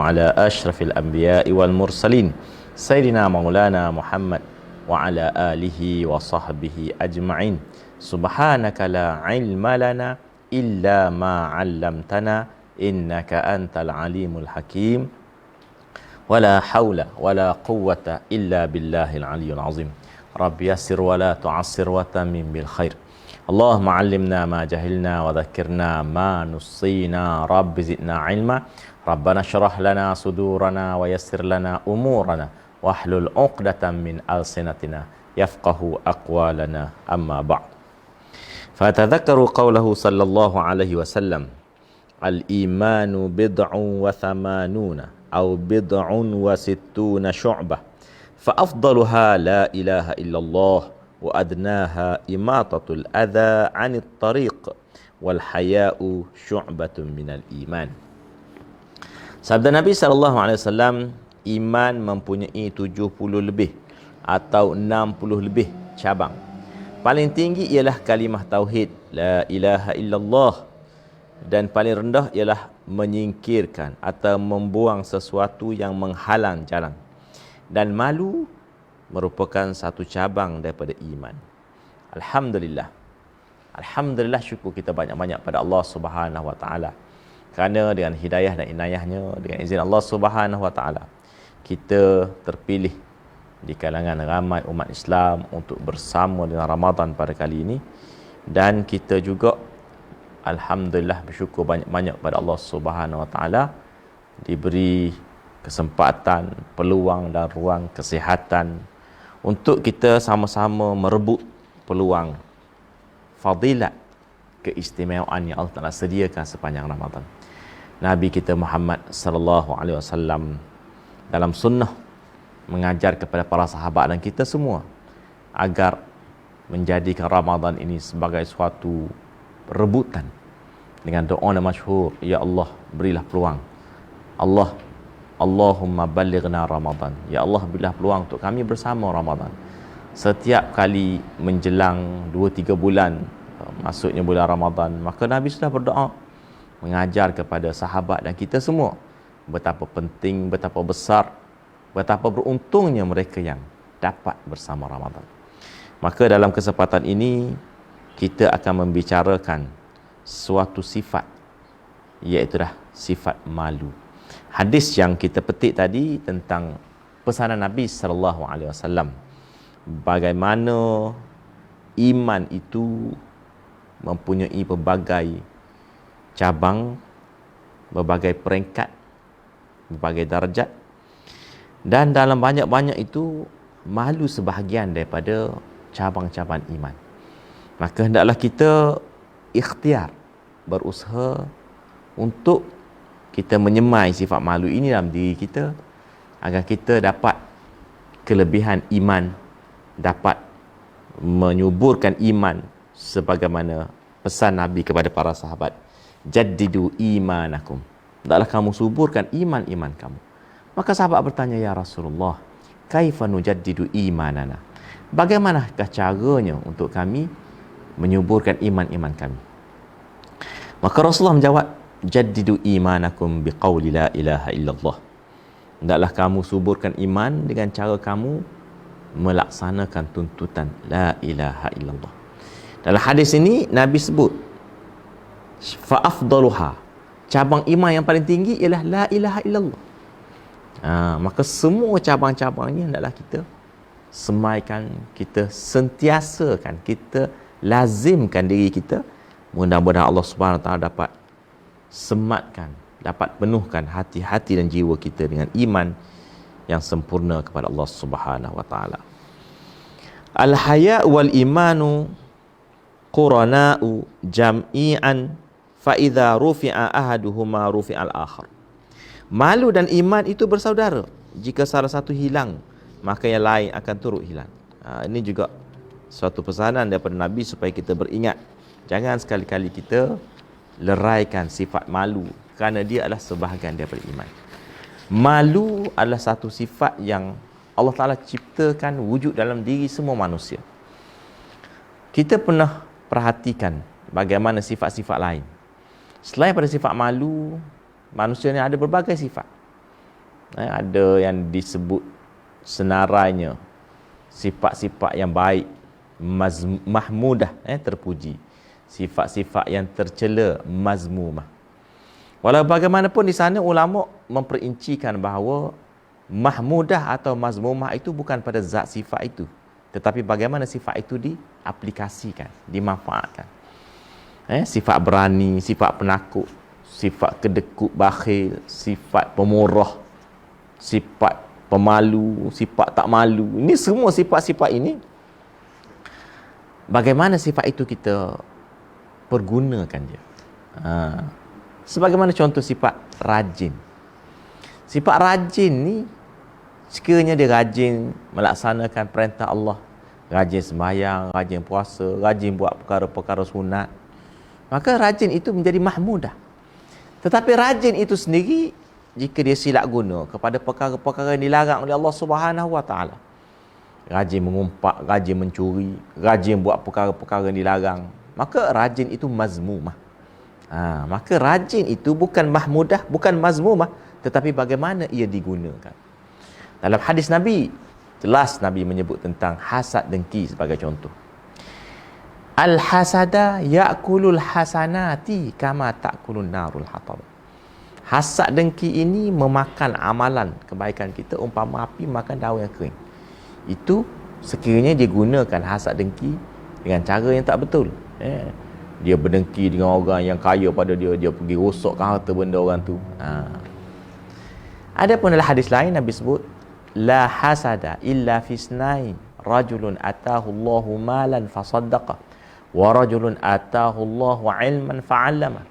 ala asyrafil anbiya'i wal mursalin Sayyidina Maulana Muhammad wa ala alihi wa sahbihi ajma'in. Subhanaka la ilma lana illa ma 'allamtana innaka antal alimul hakim. Wala haula wala quwwata illa billahil aliyyil azim. Rabbi yassir wa la tu'assir wa tamim bil khair. Allahumma 'allimna ma jahilna wa dhakkirna ma nussina. Rabbi zidna ilma. Rabbana syrah lana sudurana wa yassir lana umurana wahlul 'uqdatam min alsinatina yafqahu aqwalana. Amma ba'd. Fatadhakkaru qawlahu sallallahu alaihi wasallam, al-imanu bid'un wa thamanuna aw bid'un wa sittuna syu'bah fa afdaluha la ilaha illallah wa adnaha imatatul adha 'anit tariq wal haya'u syu'batun minal iman. Sabda Nabi SAW, iman mempunyai 70 lebih atau 60 lebih cabang. Paling tinggi ialah kalimah tauhid la ilaha illallah, dan paling rendah ialah menyingkirkan atau membuang sesuatu yang menghalang jalan. Dan malu merupakan satu cabang daripada iman. Alhamdulillah. Alhamdulillah, syukur kita banyak-banyak pada Allah Subhanahu wa taala. Kerana dengan hidayah dan inayahnya, dengan izin Allah Subhanahu wa taala, kita terpilih di kalangan ramai umat Islam untuk bersama dengan Ramadan pada kali ini. Dan kita juga alhamdulillah bersyukur banyak-banyak pada Allah Subhanahu wa taala diberi kesempatan, peluang dan ruang kesihatan untuk kita sama-sama merebut peluang fadilat keistimewaan yang Allah Taala sediakan sepanjang Ramadan. Nabi kita Muhammad sallallahu alaihi wasallam dalam sunnah mengajar kepada para sahabat dan kita semua agar menjadikan Ramadan ini sebagai suatu rebutan dengan doa yang masyhur, ya Allah berilah peluang, Allahumma ballighna Ramadan, ya Allah berilah peluang untuk kami bersama Ramadan. Setiap kali menjelang 2-3 bulan masuknya bulan Ramadan, maka Nabi sudah berdoa mengajar kepada sahabat dan kita semua betapa penting, betapa besar, betapa beruntungnya mereka yang dapat bersama Ramadan. Maka dalam kesempatan ini kita akan membicarakan suatu sifat, iaitu sifat malu. Hadis yang kita petik tadi tentang pesanan Nabi sallallahu alaihi wasallam, bagaimana iman itu mempunyai pelbagai cabang, berbagai peringkat, berbagai darjat, dan dalam banyak-banyak itu malu sebahagian daripada cabang-cabang iman. Maka hendaklah kita ikhtiar, berusaha untuk kita menyemai sifat malu ini dalam diri kita agar kita dapat kelebihan iman, dapat menyuburkan iman sebagaimana pesan Nabi kepada para sahabat, jaddidu imanakum, hendaklah kamu suburkan iman-iman kamu. Maka sahabat bertanya, ya Rasulullah, kaifa nujaddidu imanana, bagaimanakah caranya untuk kami menyuburkan iman-iman kami? Maka Rasulullah menjawab, jaddidu imanakum biqauli la ilaha illallah, hendaklah kamu suburkan iman dengan cara kamu melaksanakan tuntutan la ilaha illallah. Dalam hadis ini Nabi sebut fa afdaluha, cabang iman yang paling tinggi ialah la ilaha illallah. Maka semua cabang-cabangnya hendaklah kita semaikan, kita sentiasakan, kita lazimkan diri kita. Mudah-mudahan Allah Subhanahu wa taala dapat sematkan, dapat penuhkan hati-hati dan jiwa kita dengan iman yang sempurna kepada Allah Subhanahu wa taala. Al-haya wal imanu qurana'u jam'i'an fa idza rufi'a ahaduhuma rufi'al akhar. Malu dan iman itu bersaudara. Jika salah satu hilang, maka yang lain akan turut hilang. Ini juga suatu pesanan daripada Nabi supaya kita beringat, jangan sekali-kali kita leraikan sifat malu, kerana dia adalah sebahagian daripada iman. Malu adalah satu sifat yang Allah Ta'ala ciptakan wujud dalam diri semua manusia. Kita pernah perhatikan bagaimana sifat-sifat lain. Selain pada sifat malu, manusia ni ada berbagai sifat. Ada yang disebut senarainya sifat-sifat yang baik, mahmudah, terpuji. Sifat-sifat yang tercela, mazmumah. Walau bagaimanapun di sana ulama memperincikan bahawa mahmudah atau mazmumah itu bukan pada zat sifat itu, tetapi bagaimana sifat itu diaplikasikan, dimanfaatkan. Sifat berani, sifat penakut, sifat kedekut bakhil, sifat pemurah, sifat pemalu, sifat tak malu. Ini semua sifat-sifat ini, bagaimana sifat itu kita pergunakan dia. Sebagaimana contoh sifat rajin. Sifat rajin ni, sekiranya dia rajin melaksanakan perintah Allah, rajin sembahyang, rajin puasa, rajin buat perkara-perkara sunat, maka rajin itu menjadi mahmudah. Tetapi rajin itu sendiri, jika dia silap guna kepada perkara-perkara yang dilarang oleh Allah Subhanahu Wa Taala, rajin mengumpat, rajin mencuri, rajin buat perkara-perkara yang dilarang, maka rajin itu mazmumah. Maka rajin itu bukan mahmudah, bukan mazmumah, tetapi bagaimana ia digunakan. Dalam hadis Nabi, jelas Nabi menyebut tentang hasad dengki sebagai contoh. Al-hasada ya'kulul hasanati kama ta'kulun narul hatab. Hasad dengki ini memakan amalan kebaikan kita umpama api makan daun yang kering. Itu sekiranya dia gunakan hasad dengki dengan cara yang tak betul. Dia berdengki dengan orang yang kaya pada dia, dia pergi rosakkan harta benda orang tu. Ada pun dalam hadis lain Nabi sebut, la hasada illa fisnain, rajulun atahu Allahu malan fasaddaqa wa rajulun atahu Allahu ilman fa'allama.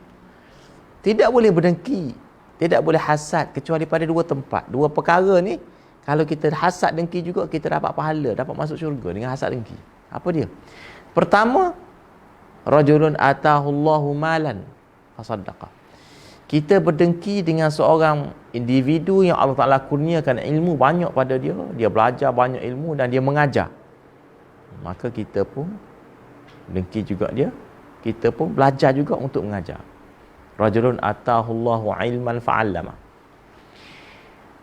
Tidak boleh berdengki, tidak boleh hasad kecuali pada dua tempat. Dua perkara ni, kalau kita hasad dengki juga, kita dapat pahala, dapat masuk syurga dengan hasad dengki. Apa dia? Pertama, rajulun atahu Allahu malan fasaddaqa. Kita berdengki dengan seorang individu yang Allah Ta'ala kurniakan ilmu banyak pada dia, dia belajar banyak ilmu dan dia mengajar, maka kita pun dengki juga dia, kita pun belajar juga untuk mengajar. Rajulun atahu Allahu ilman fa'allama.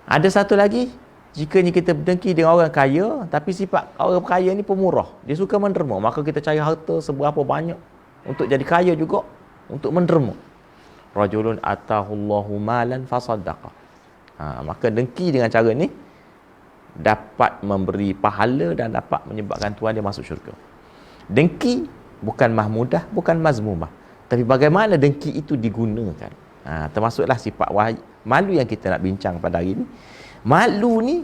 Ada satu lagi, jika kita berdengki dengan orang kaya, tapi sifat orang kaya ni pemurah, dia suka menderma, maka kita cari harta seberapa banyak untuk jadi kaya juga, untuk menderma. Rajulun atahu Allahu malan fasaddaqa. Maka dengki dengan cara ni dapat memberi pahala dan dapat menyebabkan Tuhan dia masuk syurga. Dengki bukan mahmudah, bukan mazmumah, tapi bagaimana dengki itu digunakan. Termasuklah sifat malu yang kita nak bincang pada hari ini. Malu ni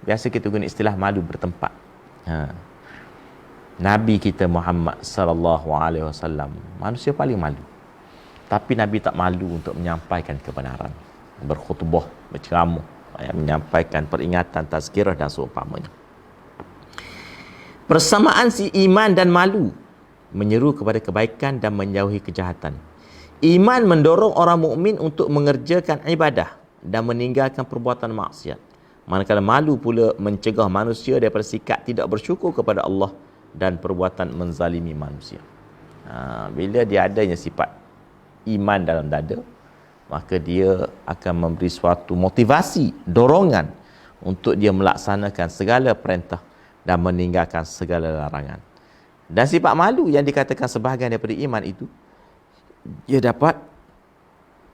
biasa kita guna istilah malu bertempat. Nabi kita Muhammad sallallahu alaihi wasallam manusia paling malu. Tapi Nabi tak malu untuk menyampaikan kebenaran, berkhutbah, berceramah, menyampaikan peringatan, tazkirah dan seumpamanya. Persamaan si iman dan malu menyeru kepada kebaikan dan menjauhi kejahatan. Iman mendorong orang mukmin untuk mengerjakan ibadah dan meninggalkan perbuatan maksiat. Manakala malu pula mencegah manusia daripada sikap tidak bersyukur kepada Allah dan perbuatan menzalimi manusia. Bila dia adanya sifat iman dalam dada, maka dia akan memberi suatu motivasi, dorongan untuk dia melaksanakan segala perintah dan meninggalkan segala larangan. Dan sifat malu yang dikatakan sebahagian daripada iman itu, dia dapat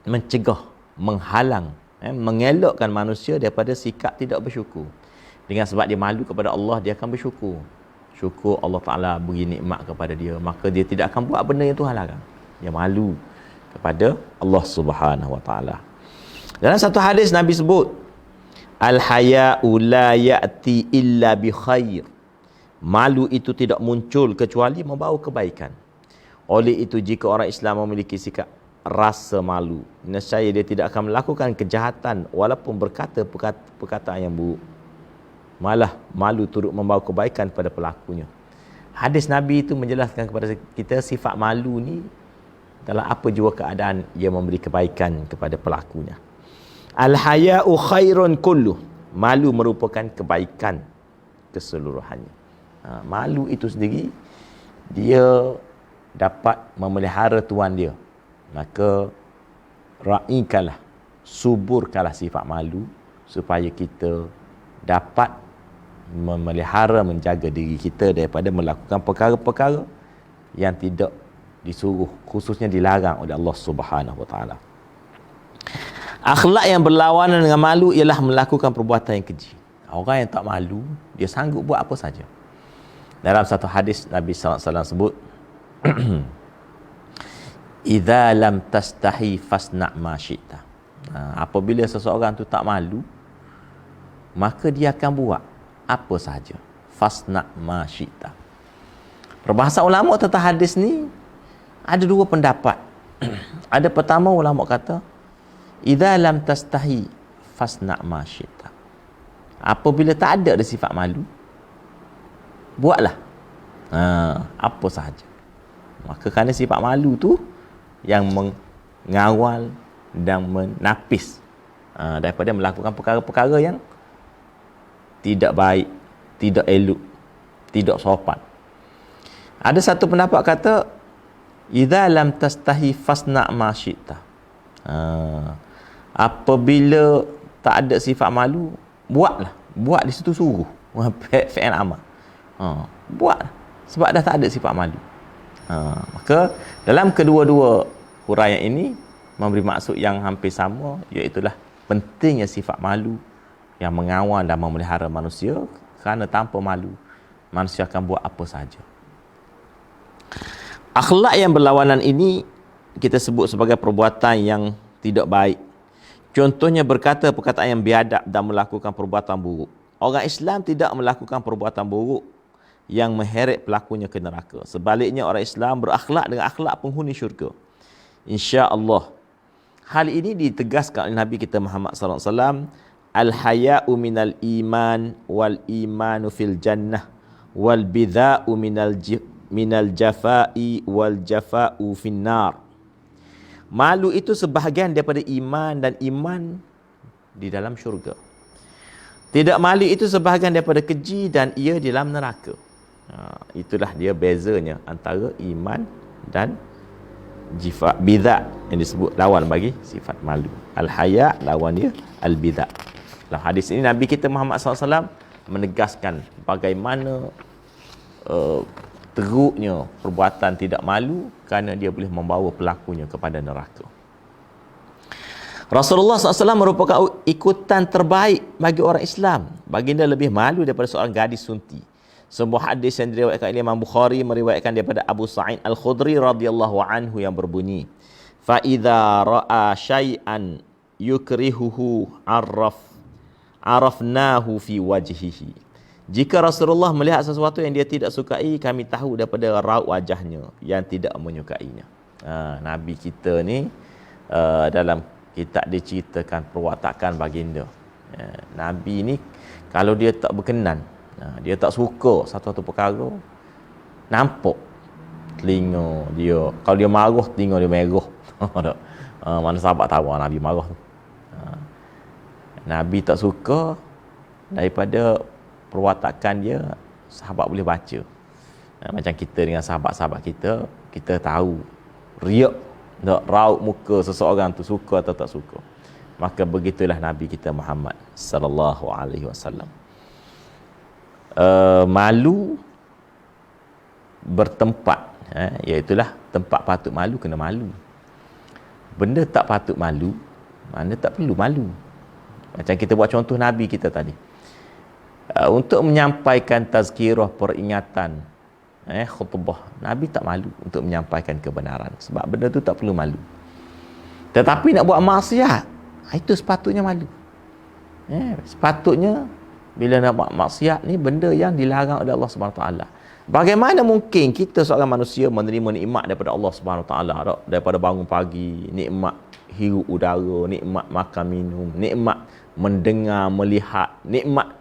mencegah, menghalang, mengelakkan manusia daripada sikap tidak bersyukur. Dengan sebab dia malu kepada Allah, dia akan bersyukur. Syukur Allah Ta'ala beri nikmat kepada dia, maka dia tidak akan buat benda yang Tuhan larang. Dia malu kepada Allah Subhanahu Wa Ta'ala. Dalam satu hadis Nabi sebut, al-haya'u la ya'ti illa bi khair. Malu itu tidak muncul kecuali membawa kebaikan. Oleh itu, jika orang Islam memiliki sikap rasa malu, nescaya dia tidak akan melakukan kejahatan walaupun berkata perkataan yang buruk. Malah malu turut membawa kebaikan pada pelakunya. Hadis Nabi itu menjelaskan kepada kita sifat malu ni dalam apa jua keadaan ia memberi kebaikan kepada pelakunya. Al-haya'u khairun kulluh. Malu merupakan kebaikan keseluruhannya. Malu itu sendiri, dia dapat memelihara tuan dia. Maka raihkanlah, suburkanlah sifat malu supaya kita dapat memelihara, menjaga diri kita daripada melakukan perkara-perkara yang tidak disuruh, khususnya dilarang oleh Allah Subhanahu Wa Taala. Akhlak yang berlawanan dengan malu ialah melakukan perbuatan yang keji. Orang yang tak malu, dia sanggup buat apa saja. Dalam satu hadis Nabi sallallahu alaihi wasallam sebut, "Idza lam tastahi fasna' ma syi'ta." Apabila seseorang tu tak malu, maka dia akan buat apa saja. Fasna' ma syi'ta. Perbahasan ulama tentang hadis ni ada dua pendapat. Ada pertama ulama kata, "Idza lam tastahi fasna' ma syi'ta." Apabila tak ada sifat malu, buatlah apa sahaja. Maka kerana sifat malu tu yang mengawal dan menapis daripada melakukan perkara-perkara yang tidak baik, tidak elok, tidak sopan. Ada satu pendapat kata, idza lam tastahi fasna' ma syi'ta. Apabila tak ada sifat malu, buatlah. Buat di situ suruh. Fi'il amal. Buatlah. Sebab dah tak ada sifat malu. Maka dalam kedua-dua huraian ini memberi maksud yang hampir sama, iaitulah pentingnya sifat malu yang mengawal dan memelihara manusia, kerana tanpa malu manusia akan buat apa saja. Akhlak yang berlawanan ini kita sebut sebagai perbuatan yang tidak baik. Contohnya berkata perkataan yang biadab dan melakukan perbuatan buruk. Orang Islam tidak melakukan perbuatan buruk yang mengheret pelakunya ke neraka. Sebaliknya orang Islam berakhlak dengan akhlak penghuni syurga, insya-Allah. Hal ini ditegaskan oleh Nabi kita Muhammad sallallahu alaihi wasallam, al-haya'u minal iman wal imanu fil jannah wal bidha'u minal jafa'i wal jafa'u finnar. Malu itu sebahagian daripada iman dan iman di dalam syurga. Tidak malu itu sebahagian daripada keji dan ia di dalam neraka. Itulah dia bezanya antara iman dan bidha yang disebut lawan bagi sifat malu. Al-haya lawan dia al-bidha. Dalam hadis ini Nabi kita Muhammad SAW menegaskan bagaimana teruknya perbuatan tidak malu, kerana dia boleh membawa pelakunya kepada neraka. Rasulullah SAW merupakan ikutan terbaik bagi orang Islam. Baginda lebih malu daripada seorang gadis sunti. Sebuah hadis yang diriwayatkan oleh Imam Bukhari meriwayatkan daripada Abu Sa'id Al-Khudri radhiyallahu anhu yang berbunyi, "Fa idza ra'a syai'an yukrihuhu arafnahu fi wajhihi." Jika Rasulullah melihat sesuatu yang dia tidak sukai, kami tahu daripada raut wajahnya yang tidak menyukainya. Nabi kita ni dalam kitab diceritakan perwatakan baginda. Nabi ni kalau dia tak berkenan, dia tak suka satu-satu perkara, nampak telinga dia, kalau dia marah telinga dia merah. Mana sahabat tahu Nabi marah tu. Nabi tak suka, daripada perwatakan dia sahabat boleh baca. Macam kita dengan sahabat-sahabat kita, kita tahu riak tak raut muka seseorang tu suka atau tak suka. Maka begitulah Nabi kita Muhammad sallallahu alaihi wasallam. Malu bertempat, iaitulah tempat patut malu kena malu. Benda tak patut malu, mana tak perlu malu. Macam kita buat contoh Nabi kita tadi. Untuk menyampaikan tazkirah, peringatan, khutbah, Nabi tak malu untuk menyampaikan kebenaran, sebab benda tu tak perlu malu. Tetapi nak buat maksiat, itu sepatutnya malu. Sepatutnya bila nak buat maksiat ni benda yang dilarang oleh Allah Subhanahu Taala. Bagaimana mungkin kita seorang manusia menerima nikmat daripada Allah Subhanahu Taala, daripada bangun pagi, nikmat hirup udara, nikmat makan minum, nikmat mendengar, melihat, nikmat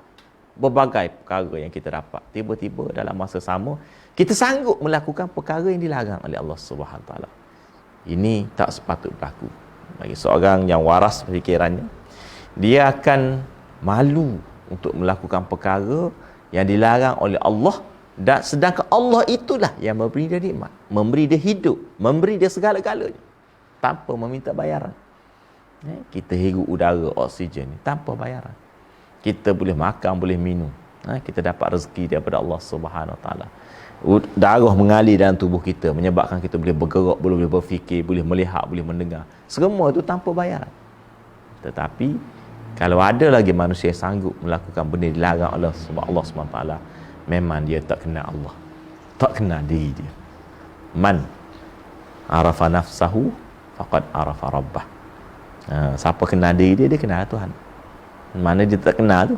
berbagai perkara yang kita dapat. Tiba-tiba dalam masa sama kita sanggup melakukan perkara yang dilarang oleh Allah Subhanahu Taala. Ini tak sepatut berlaku. Bagi seorang yang waras fikirannya, dia akan malu untuk melakukan perkara yang dilarang oleh Allah, dan sedangkan Allah itulah yang memberi dia nikmat, memberi dia hidup, memberi dia segala-galanya tanpa meminta bayaran. Kita hirup udara oksigen ni tanpa bayaran. kita boleh makan, boleh minum. Kita dapat rezeki daripada Allah Subhanahu Wa Taala. Darah mengalir dalam tubuh kita menyebabkan kita boleh bergerak, boleh berfikir, boleh melihat, boleh mendengar. Semua itu tanpa bayaran. Tetapi kalau ada lagi manusia yang sanggup melakukan benda dilarang oleh Allah SWT, memang dia tak kenal Allah, tak kenal diri dia. Man arafa nafsahu faqad arafa rabbah. Siapa kenal diri dia, dia kenal Tuhan. Mana dia tak kenal tu,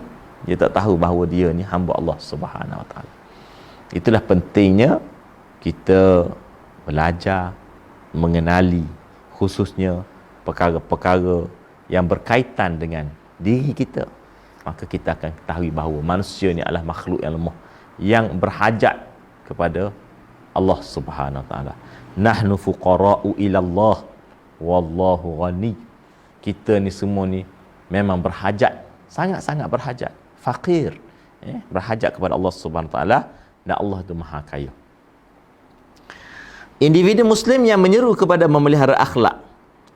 dia tak tahu bahawa dia ni hamba Allah Subhanahu Wa Taala. Itulah pentingnya kita belajar mengenali khususnya perkara-perkara yang berkaitan dengan diri kita. Maka kita akan ketahui bahawa manusia ni adalah makhluk yang lemah, yang berhajat kepada Allah Subhanahu Wa Taala. Nahnu fuqara'u ila Allah wallahu ghani. Kita ni semua ni memang berhajat, sangat-sangat berhajat, fakir, berhajat kepada Allah Subhanahu Wa Taala, dan Allah itu Maha Kaya. Individu Muslim yang menyeru kepada memelihara akhlak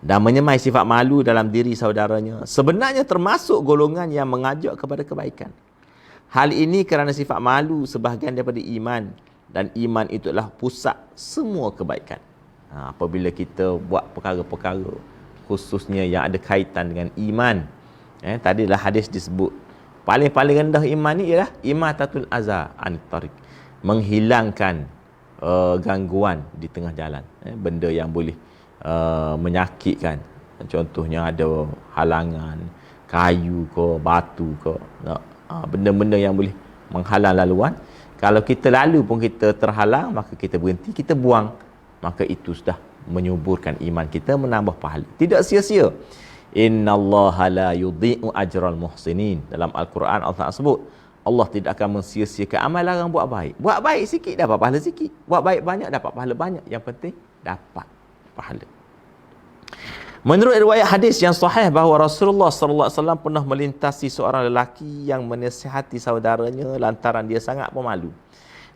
dan menyemai sifat malu dalam diri saudaranya sebenarnya termasuk golongan yang mengajak kepada kebaikan. Hal ini kerana sifat malu sebahagian daripada iman, dan iman itulah pusat semua kebaikan. Apabila kita buat perkara-perkara khususnya yang ada kaitan dengan iman, tadilah hadis disebut paling-paling rendah iman ni ialah imatatul aza anit tariq, menghilangkan gangguan di tengah jalan, benda yang boleh menyakitkan. Contohnya ada halangan, kayu ke, batu ke, benda-benda yang boleh menghalang laluan. Kalau kita lalu pun kita terhalang, maka kita berhenti, kita buang, maka itu sudah menyuburkan iman kita, menambah pahala. Tidak sia-sia. Innallaha la yudhi'u ajral muhsinin. Dalam Al-Quran Allah sebut, Allah tidak akan mensia-siakan amalan orang buat baik. Buat baik sikit dapat pahala sikit, buat baik banyak dapat pahala banyak. Yang penting dapat pahala. Menurut riwayat hadis yang sahih bahawa Rasulullah sallallahu alaihi wasallam pernah melintasi seorang lelaki yang menasihati saudaranya lantaran dia sangat pemalu.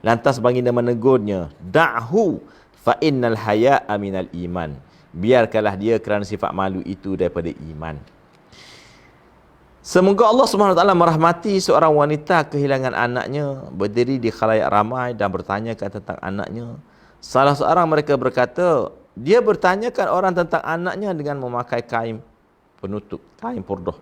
Lantas baginda menegurnya, "Da'hu fa innal haya'a minal iman." Biarkanlah dia kerana sifat malu itu daripada iman. Semoga Allah SWT merahmati seorang wanita kehilangan anaknya, berdiri di khalayak ramai dan bertanyakan tentang anaknya. Salah seorang mereka berkata, dia bertanyakan orang tentang anaknya dengan memakai kain penutup, kain purdah.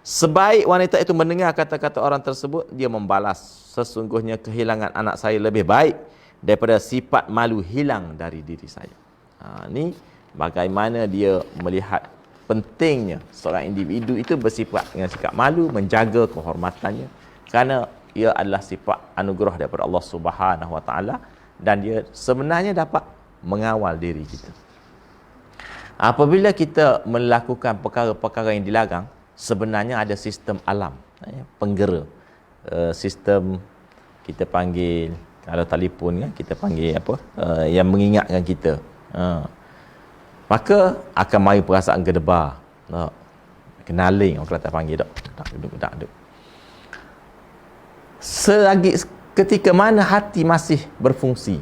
Sebaik wanita itu mendengar kata-kata orang tersebut, dia membalas, sesungguhnya kehilangan anak saya lebih baik daripada sifat malu hilang dari diri saya. Ini bagaimana dia melihat pentingnya seorang individu itu bersifat dengan sikap malu, menjaga kehormatannya, kerana ia adalah sifat anugerah daripada Allah Subhanahu Wa Taala, dan dia sebenarnya dapat mengawal diri kita. Apabila kita melakukan perkara-perkara yang dilarang, sebenarnya ada sistem alam, penggera, sistem kita panggil, kalau telefon kan kita panggil apa, yang mengingatkan kita. Maka akan mari perasaan gedebar, kenaling orang Kelantan panggil, tak duduk. Selagi ketika mana hati masih berfungsi,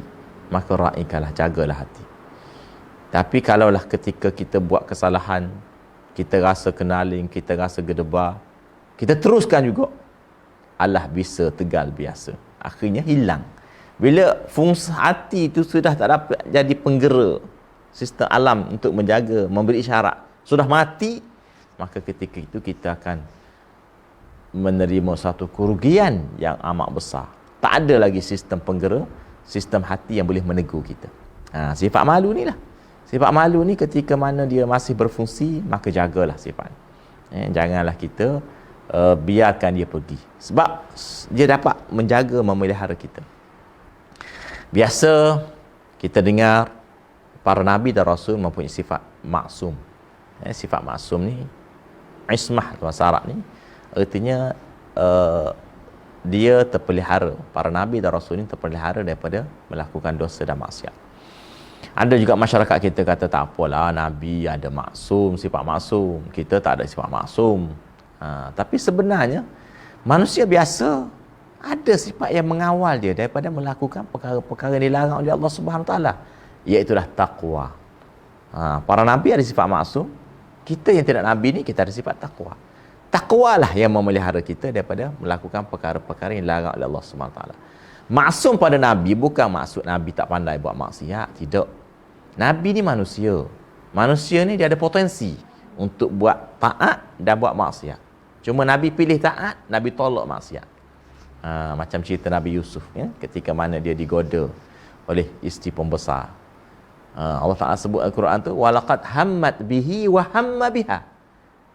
maka raikanlah, jagalah hati. Tapi kalaulah ketika kita buat kesalahan, kita rasa kenaling, kita rasa gedebar, kita teruskan juga, Allah bisa tegal biasa, akhirnya hilang. Bila fungsi hati itu sudah tak dapat jadi penggera, sistem alam untuk menjaga, memberi isyarat, sudah mati, maka ketika itu kita akan menerima satu kerugian yang amat besar. Tak ada lagi sistem penggera, sistem hati yang boleh menegur kita. Sifat malu ni lah. Sifat malu ni ketika mana dia masih berfungsi, maka jagalah sifat. Janganlah kita biarkan dia pergi. Sebab dia dapat menjaga, memelihara kita. Biasa kita dengar para Nabi dan Rasul mempunyai sifat maksum. Sifat maksum ni, ismah bahasa Arab ni, artinya dia terpelihara. Para Nabi dan Rasul ni terpelihara daripada melakukan dosa dan maksiat. Ada juga masyarakat kita kata, tak apalah, Nabi ada maksum, sifat maksum, kita tak ada sifat maksum. Tapi sebenarnya manusia biasa ada sifat yang mengawal dia daripada melakukan perkara-perkara yang dilarang oleh Allah Subhanahu Wa Taala, iaitulah taqwa. Para Nabi ada sifat maksum, kita yang tidak Nabi ni kita ada sifat taqwa. Takwa lah yang memelihara kita daripada melakukan perkara-perkara yang dilarang oleh Allah SWT. Maksum pada Nabi bukan maksud Nabi tak pandai buat maksiat. Tidak. Nabi ni manusia. Manusia ni dia ada potensi untuk buat taat dan buat maksiat. Cuma Nabi pilih taat, Nabi tolak maksiat. Macam cerita Nabi Yusuf, ya? Ketika mana dia digoda oleh isteri pembesar. Allah Ta'ala sebut Al-Quran tu, walaqad hammat bihi wa hamma biha.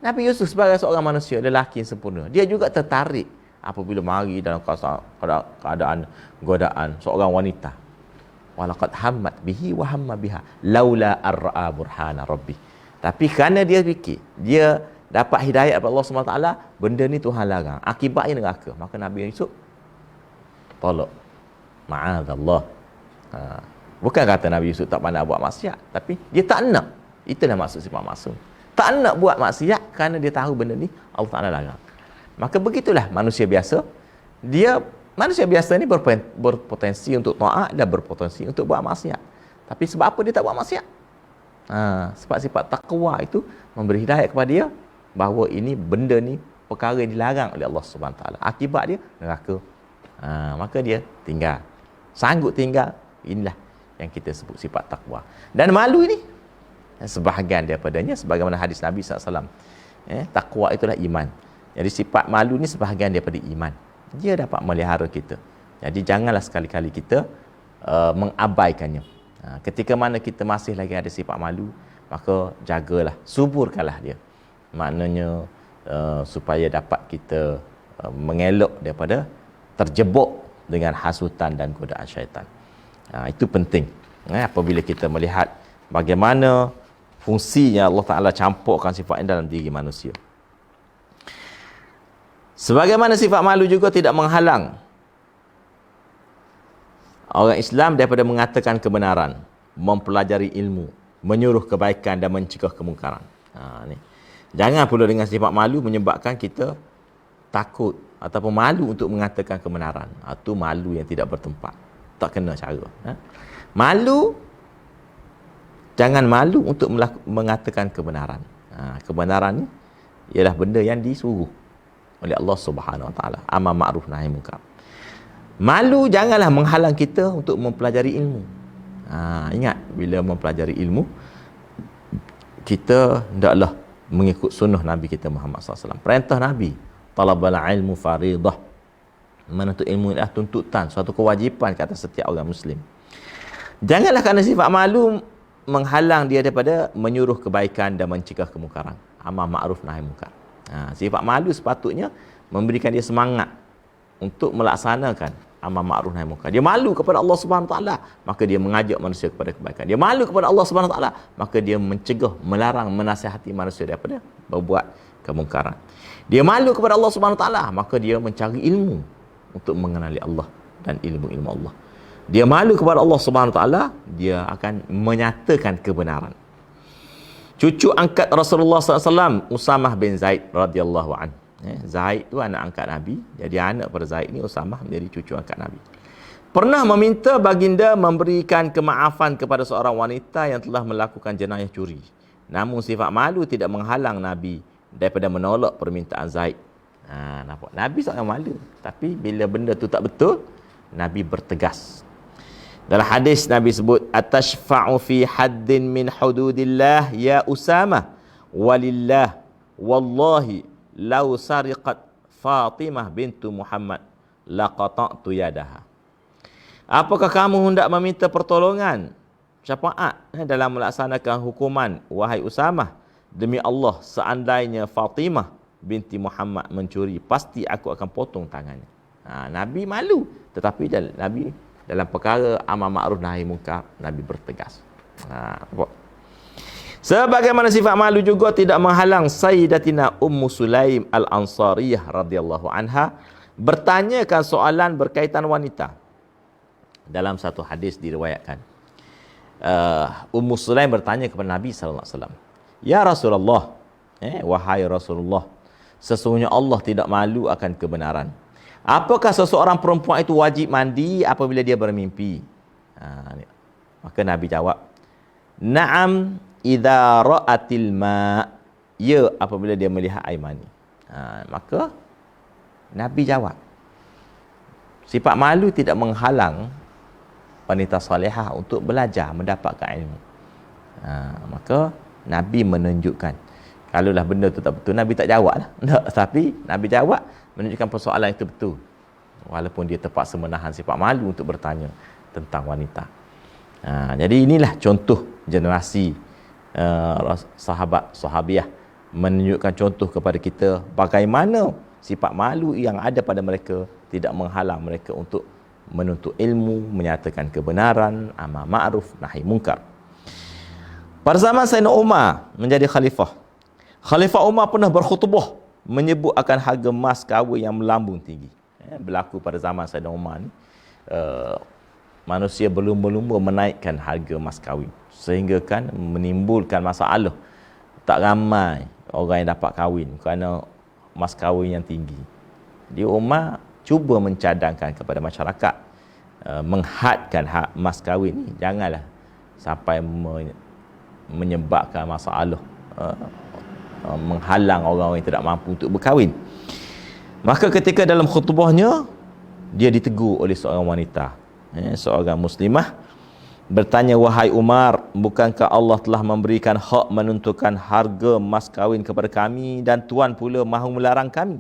Nabi Yusuf sebagai seorang manusia, lelaki yang sempurna, dia juga tertarik apabila mari dalam keadaan godaan seorang wanita. Walaqad hammat bihi wa hamma biha laula arra'a burhana rabbi. Tapi kerana dia fikir dia dapat hidayah daripada Allah SWT, benda ni Tuhan larang, akibatnya neraka, maka Nabi Yusuf tolak. Ma'adzallah. Bukan kata Nabi Yusuf tak pandai buat maksiat, tapi dia tak nak. Itulah maksud sifat maksum. Tak nak buat maksiat kerana dia tahu benda ni Allah Ta'ala larang. Maka begitulah manusia biasa. Manusia biasa ni berpotensi untuk taat dan berpotensi untuk buat maksiat. Tapi sebab apa dia tak buat maksiat? Sebab sifat takwa itu memberi hidayah kepada dia bahawa ini benda ni perkara yang dilarang oleh Allah SWT. Akibat dia neraka. Maka dia tinggal. Sanggup tinggal. Inilah yang kita sebut sifat takwa. Dan malu ini sebahagian daripadanya sebagaimana hadis Nabi SAW. Takwa itulah iman. Jadi sifat malu ni sebahagian daripada iman. Dia dapat melihara kita. Jadi janganlah sekali-kali kita mengabaikannya. Ketika mana kita masih lagi ada sifat malu, maka jagalah, suburkanlah dia. Maknanya supaya dapat kita mengelak daripada terjebak dengan hasutan dan godaan syaitan. Itu penting. Apabila kita melihat bagaimana fungsinya Allah Ta'ala campurkan sifat ini dalam diri manusia. Sebagaimana sifat malu juga tidak menghalang orang Islam daripada mengatakan kebenaran, mempelajari ilmu, menyuruh kebaikan dan mencegah kemungkaran. Jangan pula dengan sifat malu menyebabkan kita takut ataupun malu untuk mengatakan kebenaran. Itu malu yang tidak bertempat. Tak kena cara. Malu, jangan malu untuk mengatakan kebenaran. Kebenaran ni ialah benda yang disuruh oleh Allah Subhanahu Wa Taala. Amar ma'ruf nahi munkar. Malu janganlah menghalang kita untuk mempelajari ilmu. Ingat, bila mempelajari ilmu, kita hendaklah mengikut sunnah Nabi kita Muhammad SAW. Perintah Nabi, talabal ilmu faridah. Menuntut ilmu adalah tuntutan, suatu kewajipan kata setiap orang Muslim. Janganlah kerana sifat malu menghalang dia daripada menyuruh kebaikan dan mencegah kemungkaran. Amar ma'ruf nahi munkar. Sifat malu sepatutnya memberikan dia semangat untuk melaksanakan amar ma'ruf nahi munkar. Dia malu kepada Allah Subhanahu Wa Taala, maka dia mengajak manusia kepada kebaikan. Dia malu kepada Allah Subhanahu Wa Taala, maka dia mencegah, melarang, menasihati manusia daripada berbuat kemungkaran. Dia malu kepada Allah Subhanahu Wa Taala, maka dia mencari ilmu untuk mengenali Allah dan ilmu-ilmu Allah. Dia malu kepada Allah Subhanahu Wa Taala, dia akan menyatakan kebenaran. Cucu angkat Rasulullah SAW, Usamah bin Zaid radhiyallahu anhu. Zaid tu anak angkat Nabi. Jadi anak pada Zaid ni Usamah menjadi cucu angkat Nabi. Pernah meminta baginda memberikan kemaafan kepada seorang wanita yang telah melakukan jenayah curi. Namun sifat malu tidak menghalang Nabi daripada menolak permintaan Zaid. Nampak? Nabi seorang malu. Tapi bila benda tu tak betul, Nabi bertegas. Dalam hadis Nabi sebut, atashfa'u fi haddin min hududillah ya Usamah walillah wallahi lau sariqat Fatimah bintu Muhammad laqata'tu yadaha. Apakah kamu hendak meminta pertolongan, syafaat dalam melaksanakan hukuman, wahai Usamah? Demi Allah, seandainya Fatimah binti Muhammad mencuri, pasti aku akan potong tangannya. Nabi malu, tetapi Nabi dalam perkara amar ma'ruf nahi munkar, Nabi bertegas. Sebagaimana sifat malu juga tidak menghalang Sayyidatina Ummu Sulaim Al-Ansariyah radhiyallahu anha bertanyakan soalan berkaitan wanita. Dalam satu hadis diriwayatkan, Ummu Sulaim bertanya kepada Nabi sallallahu alaihi wasallam, "Ya Rasulullah, wahai Rasulullah, sesungguhnya Allah tidak malu akan kebenaran. Apakah seseorang perempuan itu wajib mandi apabila dia bermimpi?" Maka Nabi jawab, "Na'am idza ra'atil ma'." Ya, apabila dia melihat air mani. Maka Nabi jawab, sifat malu tidak menghalang wanita salihah untuk belajar, mendapatkan ilmu. Maka Nabi menunjukkan, kalaulah benda tu tak betul, Nabi tak jawab lah. Tapi Nabi jawab, menunjukkan persoalan itu betul. Walaupun dia terpaksa menahan sifat malu untuk bertanya tentang wanita. Jadi inilah contoh generasi sahabiah menunjukkan contoh kepada kita bagaimana sifat malu yang ada pada mereka tidak menghalang mereka untuk menuntut ilmu, menyatakan kebenaran, amar ma'ruf, nahi munkar. Pada zaman Sayyidina Umar menjadi khalifah, Khalifah Umar pernah berkhutbah menyebut akan harga emas kahwin yang melambung tinggi. Berlaku pada zaman Sayyidina Umar ni, manusia berlumba-lumba menaikkan harga emas kahwin, sehingga kan menimbulkan masalah. Tak ramai orang yang dapat kahwin kerana mas kahwin yang tinggi. Jadi Umar cuba mencadangkan kepada masyarakat, menghadkan hak mas kahwin ni janganlah sampai menyebabkan masalah, menghalang orang yang tidak mampu untuk berkahwin. Maka ketika dalam khutbahnya, dia ditegur oleh seorang wanita, seorang muslimah, bertanya, wahai Umar, bukankah Allah telah memberikan hak menentukan harga mas kahwin kepada kami dan Tuan pula mahu melarang kami?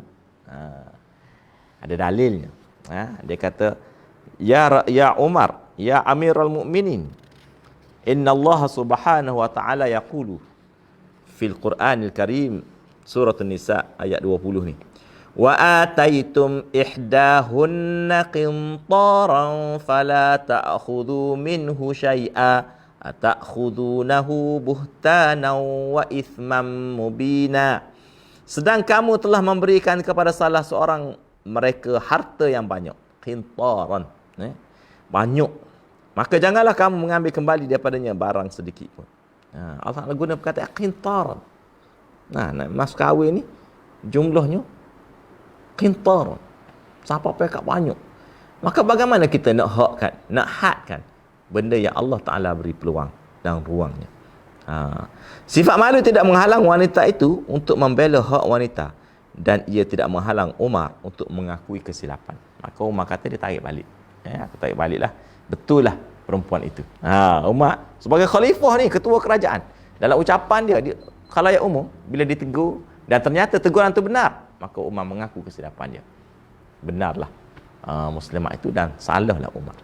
Ada dalilnya. Dia kata, ya Umar, ya Amirul Mukminin, inna Allah subhanahu wa ta'ala yaqulu fil Qur'anil Karim, surah An-Nisa ayat 20 ni, wa ataitum ihdahunna qintaran fala ta'khudhu minhu syai'a ata'khudhunahu buhtanan wa ithman mubina. Sedang kamu telah memberikan kepada salah seorang mereka harta yang banyak, qintaran, banyak, maka janganlah kamu mengambil kembali daripadanya barang sedikit pun. Allah guna perkataan qintaran. Mas kahwin ni jumlahnya qintar, siapa pekat banyak. Maka bagaimana kita nak hadkan benda yang Allah Ta'ala beri peluang dan ruangnya. Sifat malu tidak menghalang wanita itu untuk membela hak wanita, dan ia tidak menghalang Umar untuk mengakui kesilapan. Maka Umar kata dia tarik balik. Aku tarik baliklah, betul lah perempuan itu. Umar sebagai khalifah ni, ketua kerajaan, dalam ucapan dia khalayak umum, bila ditegur dan ternyata teguran itu benar, maka Umar mengaku kesilapan dia. Benarlah muslimah itu dan salahlah Umar.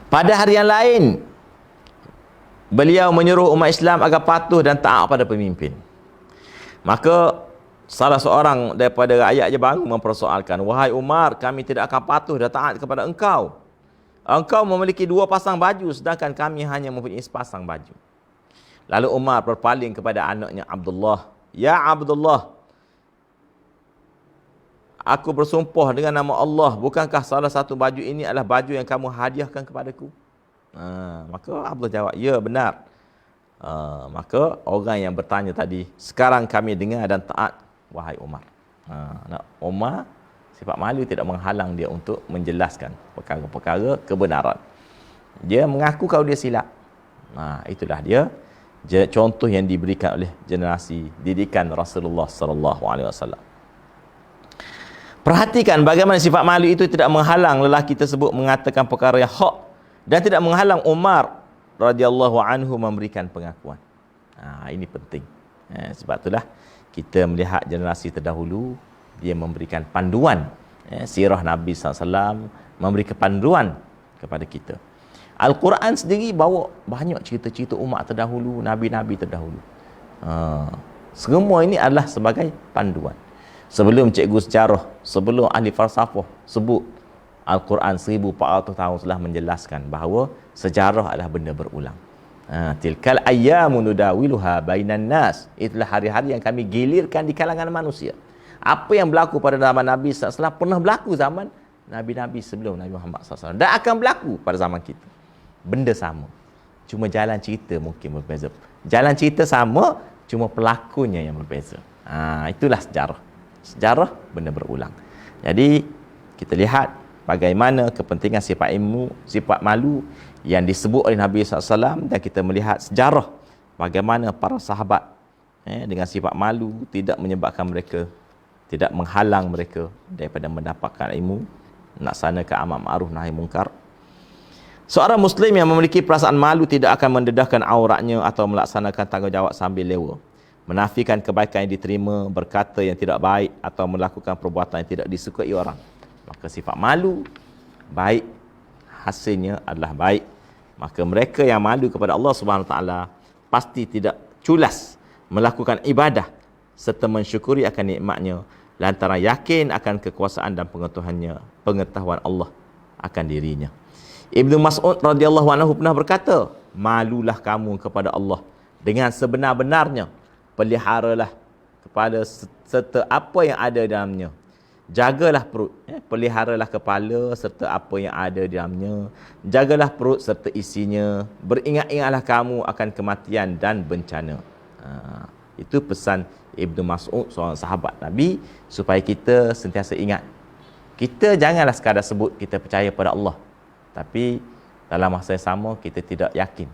Pada hari yang lain, beliau menyuruh umat Islam agar patuh dan taat pada pemimpin. Maka salah seorang daripada rakyat je baru mempersoalkan, wahai Umar, kami tidak akan patuh dan taat kepada engkau. Engkau memiliki 2 pasang baju, sedangkan kami hanya mempunyai sepasang baju. Lalu Umar berpaling kepada anaknya Abdullah, ya Abdullah, aku bersumpah dengan nama Allah, bukankah salah satu baju ini adalah baju yang kamu hadiahkan kepadaku? Maka Abdullah jawab, ya benar. Maka orang yang bertanya tadi, sekarang kami dengar dan taat, wahai Umar. Umar, sifat malu tidak menghalang dia untuk menjelaskan perkara-perkara kebenaran. Dia mengaku kalau dia silap. Itulah dia contoh yang diberikan oleh generasi didikan Rasulullah sallallahu alaihi wasallam. Perhatikan bagaimana sifat malu itu tidak menghalang lelaki tersebut mengatakan perkara yang hak, dan tidak menghalang Umar radhiyallahu anhu memberikan pengakuan. Ini penting. Sebab itulah kita melihat generasi terdahulu, dia memberikan panduan. Sirah Nabi SAW memberi panduan kepada kita. Al-Quran sendiri bawa banyak cerita-cerita umat terdahulu, nabi-nabi terdahulu. Semua ini adalah sebagai panduan. Sebelum cikgu sejarah, sebelum ahli falsafah sebut, Al-Quran 1400 tahun telah menjelaskan bahawa sejarah adalah benda berulang. Tilkal ayyamu nudawiluha bainan nas. Itulah hari-hari yang kami gilirkan di kalangan manusia. Apa yang berlaku pada zaman Nabi SAW pernah berlaku zaman Nabi-Nabi sebelum Nabi Muhammad SAW, dan akan berlaku pada zaman kita. Benda sama, cuma jalan cerita mungkin berbeza. Jalan cerita sama, cuma pelakunya yang berbeza. Itulah sejarah. Sejarah benda berulang. Jadi kita lihat bagaimana kepentingan sifat ilmu, sifat malu yang disebut oleh Nabi SAW, dan kita melihat sejarah bagaimana para sahabat dengan sifat malu tidak menyebabkan mereka, tidak menghalang mereka daripada mendapatkan ilmu, melaksanakan amal ma'ruf nahi munkar. Seorang Muslim yang memiliki perasaan malu tidak akan mendedahkan auratnya atau melaksanakan tanggungjawab sambil lewa, menafikan kebaikan yang diterima, berkata yang tidak baik atau melakukan perbuatan yang tidak disukai orang. Maka sifat malu baik, hasilnya adalah baik. Maka mereka yang malu kepada Allah Subhanahu Wa Taala pasti tidak culas melakukan ibadah serta mensyukuri akan nikmatnya lantaran yakin akan kekuasaan dan pengetahuan Allah akan dirinya. Ibnu Mas'ud radhiyallahu anhu pernah berkata, malulah kamu kepada Allah dengan sebenar-benarnya, peliharalah kepada serta apa yang ada dalamnya, jagalah perut, peliharalah kepala serta apa yang ada dalamnya, jagalah perut serta isinya, beringat-ingatlah kamu akan kematian dan bencana. Itu pesan Ibnu Mas'ud, seorang sahabat Nabi, supaya kita sentiasa ingat. Kita janganlah sekadar sebut kita percaya pada Allah, tapi dalam masa yang sama kita tidak yakin.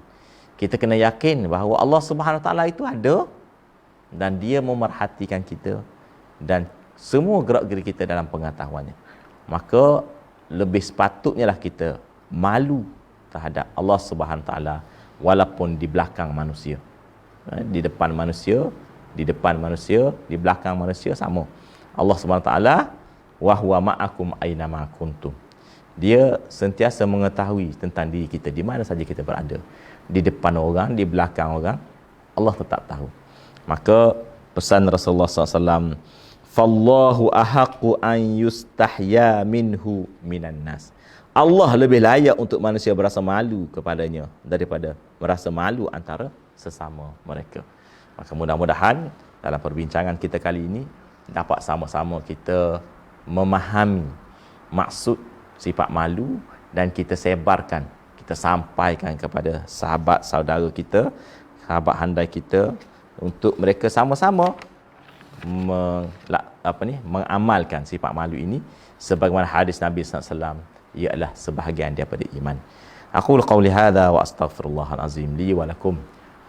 Kita kena yakin bahawa Allah Subhanahu Wa Taala itu ada dan Dia memerhatikan kita dan semua gerak-gerik kita dalam pengetahuannya. Maka lebih sepatutnya lah kita malu terhadap Allah Subhanahu Wa Taala walaupun di belakang manusia. Di depan manusia, di belakang manusia sama. Allah Subhanahu Wa Taala wa huwa ma'akum aina ma kuntum. Dia sentiasa mengetahui tentang diri kita di mana saja kita berada. Di depan orang, di belakang orang, Allah tetap tahu. Maka pesan Rasulullah SAW, fallahu ahaqqu an yustahya minhu minan nas. Allah lebih layak untuk manusia berasa malu kepadanya daripada merasa malu antara sesama mereka. Maka mudah-mudahan dalam perbincangan kita kali ini dapat sama-sama kita memahami maksud sifat malu dan kita sebarkan, kita sampaikan kepada sahabat saudara kita, sahabat handai kita, untuk mereka sama-sama mengamalkan sifat malu ini sebagaimana hadis Nabi SAW, ialah sebahagian daripada iman. Aqul qawli hadha wa astaghfirullahal azim li wa lakum.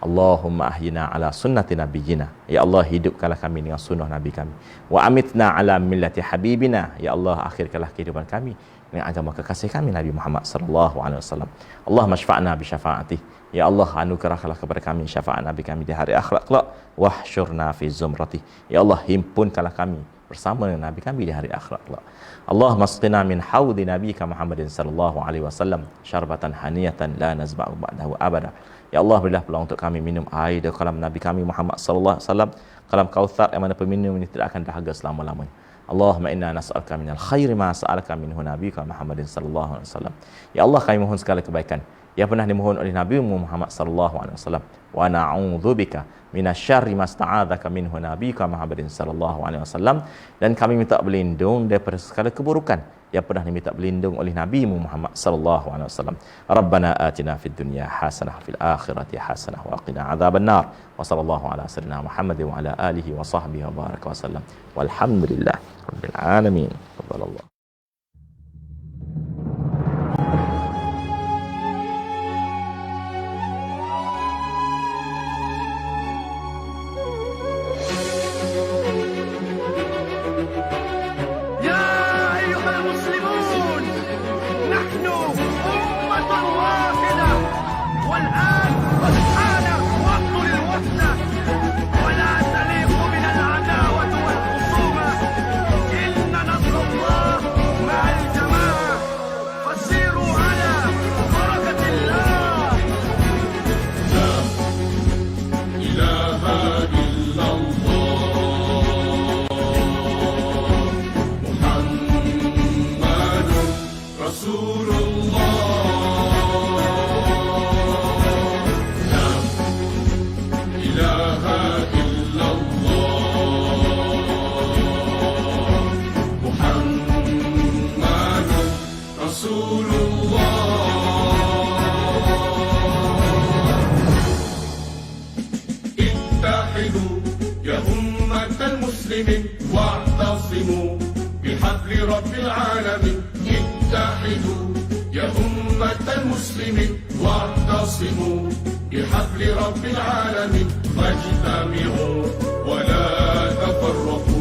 Allahumma ahyina ala sunnati nabiyyina. Ya Allah, hidupkanlah kami dengan sunnah Nabi kami. Wa amitna ala millati habibina. Ya Allah, akhirkanlah kehidupan kami dengan agama kekasih kami Nabi Muhammad sallallahu alaihi wasallam. Allah masfa'na bi syafaatih. Ya Allah, anugerahkanlah kepada kami syafaat Nabi kami di hari akhirat kelak. Wahsyurna fi zumratih. Ya Allah, himpunkanlah kami bersama dengan Nabi kami di hari akhirat kelak. Allah masqina min haudi nabiyika Muhammadin sallallahu alaihi wasallam syarbatan haniyatan la nazba'u ba'dahu abada. Ya Allah, berilah peluang untuk kami minum air dari kalam Nabi kami Muhammad sallallahu alaihi wasallam, kalam Kautsar yang mana peminum ini tidak akan dahaga selama-lamanya. Allahumma inna nas'aluka minal khairi ma sa'alaka minhu nabiyika Muhammadin sallallahu alaihi wasallam. Ya Allah, kami mohon segala kebaikan yang pernah dimohon oleh Nabi Muhammad sallallahu alaihi wasallam. Wa na'udzubika minasyarri ma sta'adzaka minhu nabiyika Muhammadin sallallahu alaihi wasallam, dan kami minta berlindung daripada segala keburukan yang pernah diminta berlindung oleh Nabi Muhammad sallallahu alaihi wasallam. Rabbana atina fid dunya hasanah fil akhirati hasanah wa qina adzabannar. Wa sallallahu ala sayyidina Muhammad wa ala alihi wa sahbihi wa baraka wasallam. Walhamdulillah rabbil alamin. Taqabbalallah. واعتصموا بحبل رب العالمين. اتحدوا يا أمة المسلمين واعتصموا بحبل رب العالمين فاجتمعوا ولا تفرقوا